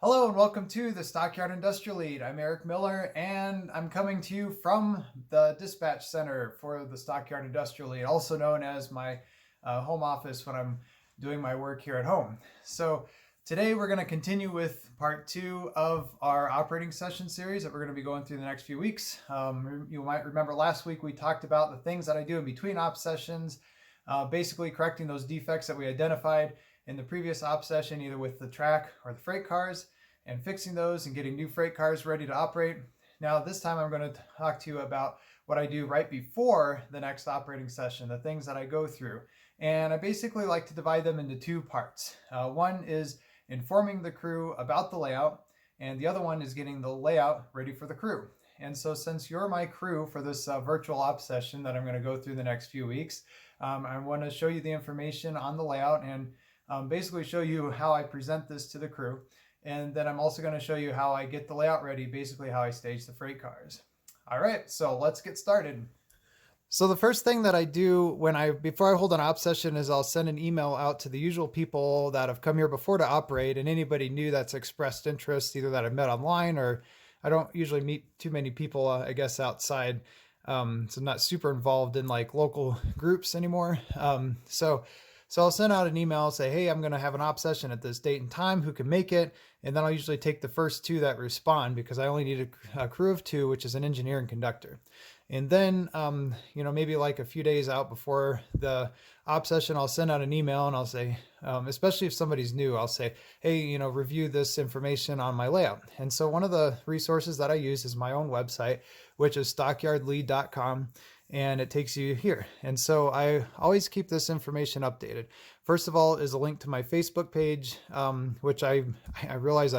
Hello and welcome to the Stockyard Industrial Lead. I'm Eric Miller and I'm coming to you from the dispatch center for the Stockyard Industrial Lead, also known as my home office when I'm doing my work here at home. So today we're going to continue with part 2 of our operating session series that we're going to be going through the next few weeks. You might remember last week we talked about the things that I do in between op sessions, basically correcting those defects that we identified in the previous op session, either with the track or the freight cars, and fixing those and getting new freight cars ready to operate. Now this time I'm going to talk to you about what I do right before the next operating session, the things that I go through. And I basically like to divide them into two parts. One is informing the crew about the layout, and the other one is getting the layout ready for the crew. And so since you're my crew for this virtual op session that I'm going to go through the next few weeks, I want to show you the information on the layout and basically show you how I present this to the crew. And then I'm also going to show you how I get the layout ready, basically how I stage the freight cars. All right, so let's get started. So the first thing that I do before I hold an op session is I'll send an email out to the usual people that have come here before to operate, and anybody new that's expressed interest, either that I've met online or I don't usually meet too many people, I guess, outside. So I'm not super involved in like local groups anymore. So I'll send out an email, say, hey, I'm going to have an op session at this date and time, who can make it? And then I'll usually take the first two that respond, because I only need a crew of two, which is an engineer and conductor. And then, maybe like a few days out before the op session, I'll send out an email and I'll say, especially if somebody's new, I'll say, hey, review this information on my layout. And so one of the resources that I use is my own website, which is stockyardlead.com. And it takes you here. And so I always keep this information updated. First of all is a link to my Facebook page, which I realize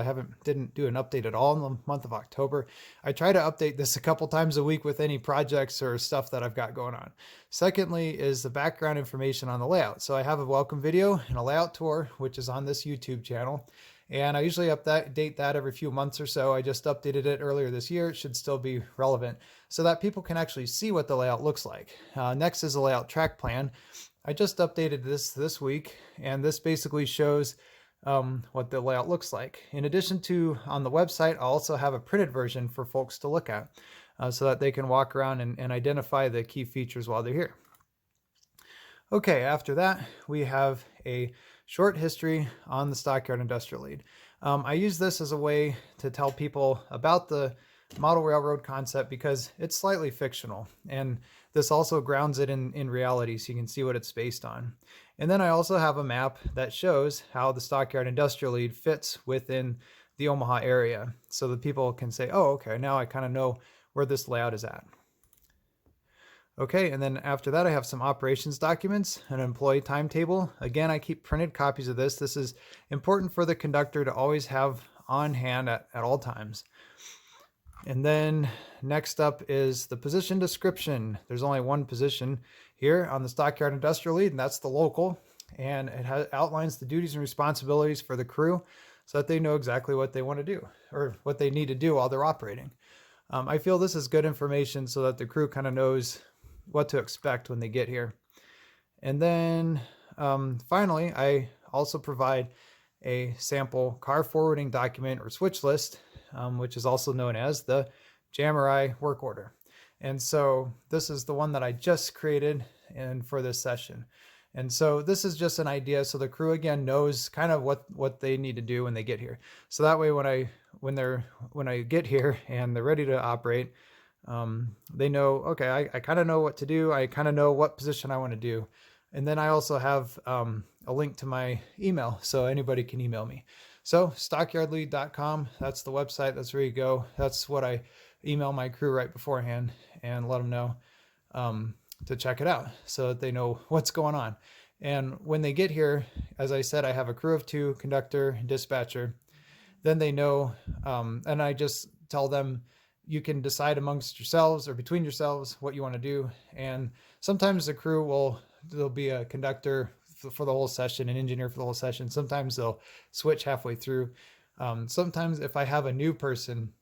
didn't do an update at all in the month of October. I try to update this a couple times a week with any projects or stuff that I've got going on. Secondly is the background information on the layout. So I have a welcome video and a layout tour, which is on this YouTube channel. And I usually update that every few months or so. I just updated it earlier this year. It should still be relevant so that people can actually see what the layout looks like. Next is a layout track plan. I just updated this week, and this basically shows what the layout looks like. In addition to on the website, I also have a printed version for folks to look at so that they can walk around and identify the key features while they're here. Okay, after that, we have a short history on the Stockyard Industrial Lead. I use this as a way to tell people about the model railroad concept because it's slightly fictional, and this also grounds it in reality so you can see what it's based on. And then I also have a map that shows how the Stockyard Industrial Lead fits within the Omaha area so that people can say, oh, okay, now I kind of know where this layout is at. Okay, and then after that, I have some operations documents, an employee timetable. Again, I keep printed copies of this. This is important for the conductor to always have on hand at all times. And then next up is the position description. There's only one position here on the Stockyard Industrial Lead, and that's the local. And it outlines the duties and responsibilities for the crew so that they know exactly what they want to do or what they need to do while they're operating. I feel this is good information so that the crew kind of knows what to expect when they get here. And then finally, I also provide a sample car forwarding document or switch list, which is also known as the JMRI work order. And so this is the one that I just created for this session. And so this is just an idea so the crew again knows kind of what they need to do when they get here. So that way when I get here and they're ready to operate, they know, okay, I kind of know what to do. I kind of know what position I want to do. And then I also have a link to my email so anybody can email me. So stockyardlead.com, that's the website. That's where you go. That's what I email my crew right beforehand and let them know to check it out so that they know what's going on. And when they get here, as I said, I have a crew of two, conductor, dispatcher. Then they know, and I just tell them, you can decide amongst yourselves or between yourselves what you want to do. And sometimes the crew there'll be a conductor for the whole session, an engineer for the whole session. Sometimes they'll switch halfway through. Sometimes if I have a new person,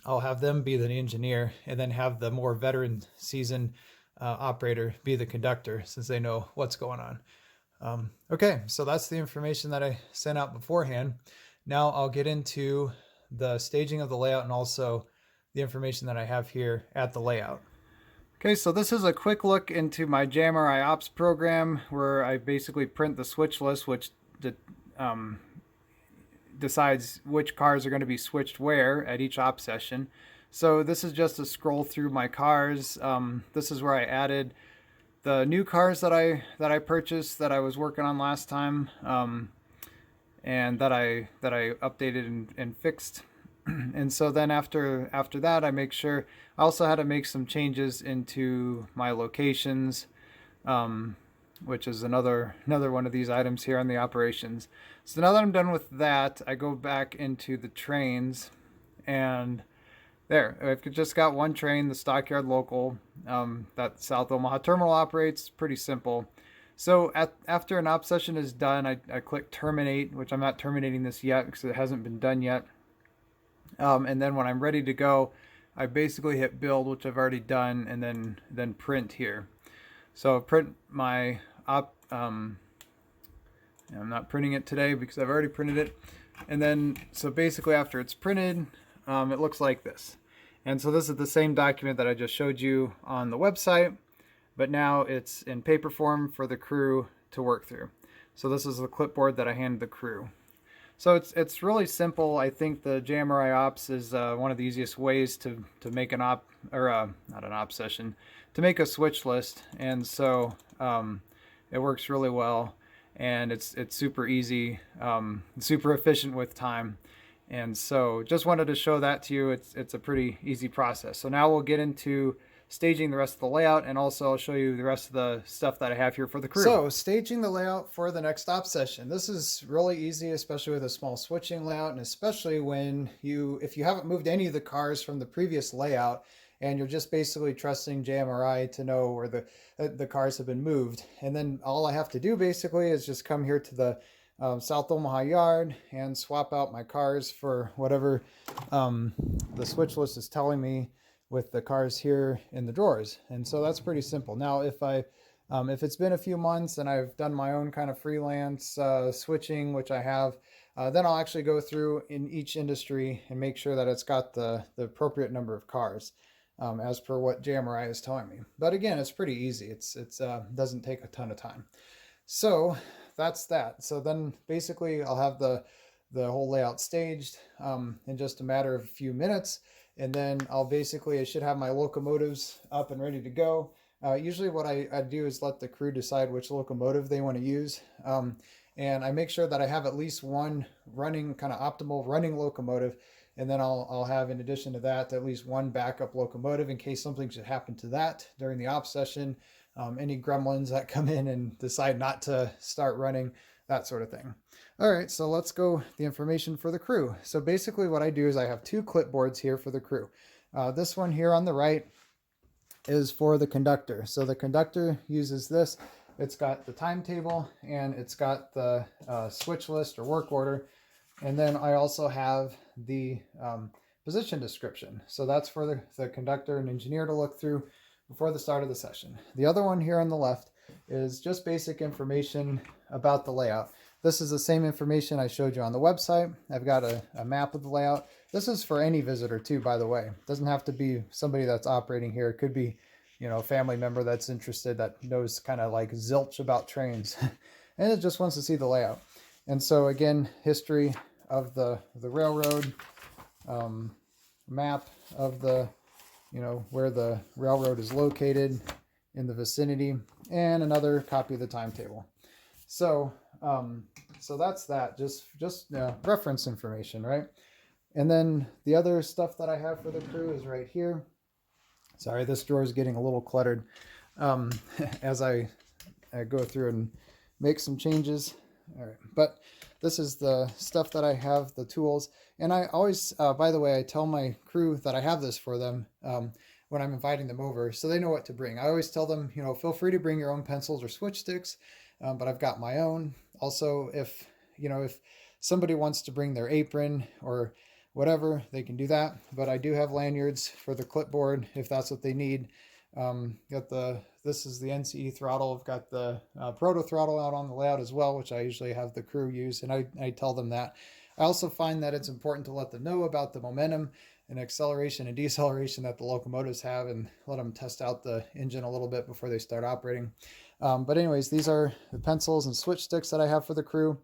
I'll have them be the engineer and then have the more veteran seasoned operator be the conductor since they know what's going on. Okay, so that's the information that I sent out beforehand. Now I'll get into the staging of the layout and also the information that I have here at the layout. Okay, so this is a quick look into my JMRI Ops program where I basically print the switch list, which decides which cars are going to be switched where at each op session. So this is just a scroll through my cars. This is where I added the new cars that I purchased that I was working on last time, and that I updated and fixed. And so then after that, I make sure I also had to make some changes into my locations, which is another one of these items here on the operations. So now that I'm done with that, I go back into the trains, and there, I've just got one train, the Stockyard local, that South Omaha terminal operates. Pretty simple. So after an op session is done, I click terminate, which I'm not terminating this yet because it hasn't been done yet. And then when I'm ready to go, I basically hit build, which I've already done, and then print here. So print my op. I'm not printing it today because I've already printed it. And then, so basically after it's printed, it looks like this. And so this is the same document that I just showed you on the website, but now it's in paper form for the crew to work through. So this is the clipboard that I handed the crew. So it's really simple. I think the JMRI Ops is one of the easiest ways to make an op, or not an op session, to make a switch list. And so it works really well, and it's super easy, super efficient with time. And so just wanted to show that to you. It's a pretty easy process. So now we'll get into staging the rest of the layout, and also I'll show you the rest of the stuff that I have here for the crew. So staging the layout for the next op session. This is really easy, especially with a small switching layout, and especially when if you haven't moved any of the cars from the previous layout, and you're just basically trusting JMRI to know where the cars have been moved. And then all I have to do basically is just come here to the South Omaha yard and swap out my cars for whatever the switch list is telling me with the cars here in the drawers. And so that's pretty simple. Now if it's been a few months and I've done my own kind of freelance switching, which I have, then I'll actually go through in each industry and make sure that it's got the appropriate number of cars as per what JMRI is telling me. But again, it's pretty easy. It doesn't take a ton of time. So that's that. So then basically I'll have the whole layout staged in just a matter of a few minutes. And then I should have my locomotives up and ready to go. Usually what I do is let the crew decide which locomotive they want to use. And I make sure that I have at least one running, kind of optimal running locomotive. And then I'll have, in addition to that, at least one backup locomotive in case something should happen to that during the op session. Any gremlins that come in and decide not to start running, that sort of thing. All right, so let's go the information for the crew. So basically what I do is I have two clipboards here for the crew. This one here on the right is for the conductor. So the conductor uses this. It's got the timetable and it's got the switch list or work order. And then I also have the position description. So that's for the conductor and engineer to look through before the start of the session. The other one here on the left is just basic information about the layout. This is the same information I showed you on the website. I've got a map of the layout. This is for any visitor too, by the way. It doesn't have to be somebody that's operating here. It could be, a family member that's interested, that knows kind of like zilch about trains and it just wants to see the layout. And so again, history of the railroad, map of the, where the railroad is located in the vicinity, and another copy of the timetable. So that's that, just reference information, right? And then the other stuff that I have for the crew is right here. Sorry, this drawer is getting a little cluttered as I go through and make some changes. All right, but this is the stuff that I have, the tools. And I always, by the way, I tell my crew that I have this for them when I'm inviting them over, so they know what to bring. I always tell them, feel free to bring your own pencils or switch sticks, but I've got my own. Also, if somebody wants to bring their apron or whatever, they can do that. But I do have lanyards for the clipboard if that's what they need. This is the NCE throttle. I've got the proto throttle out on the layout as well, which I usually have the crew use, and I tell them that. I also find that it's important to let them know about the momentum and acceleration and deceleration that the locomotives have, and let them test out the engine a little bit before they start operating. But anyways, these are the pencils and switch sticks that I have for the crew.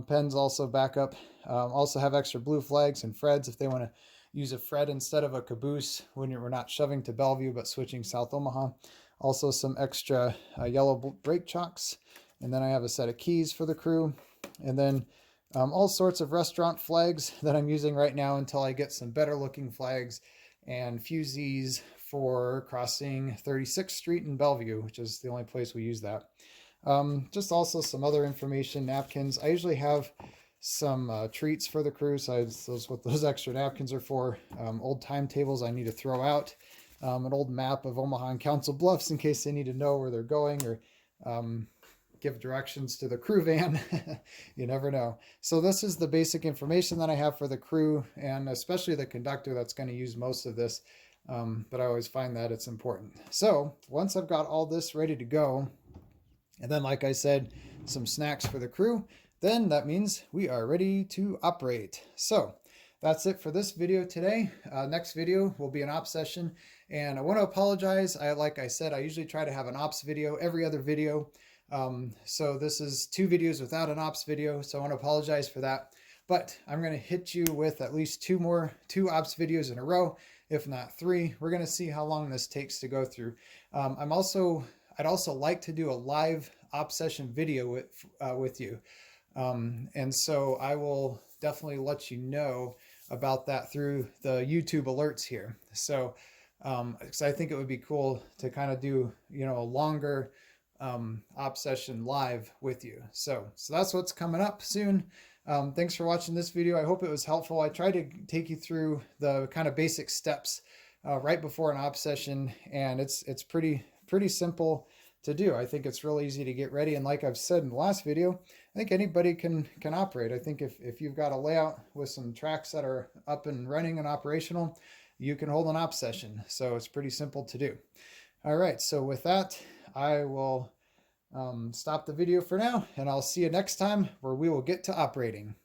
Pens also back up. Also have extra blue flags and Freds if they want to use a Fred instead of a caboose when we're not shoving to Bellevue but switching South Omaha. Also some extra yellow brake chocks. And then I have a set of keys for the crew. And then all sorts of restaurant flags that I'm using right now until I get some better looking flags and fusees for crossing 36th Street in Bellevue, which is the only place we use that. Just also some other information, napkins. I usually have some treats for the crew, so those what those extra napkins are for. Old timetables I need to throw out. An old map of Omaha and Council Bluffs in case they need to know where they're going, or give directions to the crew van. You never know. So this is the basic information that I have for the crew, and especially the conductor that's going to use most of this. But I always find that it's important. So once I've got all this ready to go, and then like I said, some snacks for the crew, then that means we are ready to operate. So that's it for this video today. Next video will be an ops session, and I want to apologize. Like I said, I usually try to have an ops video every other video. So this is 2 videos without an ops video, so I want to apologize for that. But I'm going to hit you with at least 2 ops videos in a row, if not 3. We're going to see how long this takes to go through. I'd also like to do a live ops session video with you. And so I will definitely let you know about that through the YouTube alerts here. So, because I think it would be cool to kind of do, a longer ops session live with you. So that's what's coming up soon. Thanks for watching this video. I hope it was helpful. I tried to take you through the kind of basic steps right before an ops session, and it's pretty simple to do. I think it's real easy to get ready, and like I've said in the last video, I think anybody can operate. I think if you've got a layout with some tracks that are up and running and operational, you can hold an ops session. So it's pretty simple to do. All right, so with that, I will stop the video for now, and I'll see you next time where we will get to operating.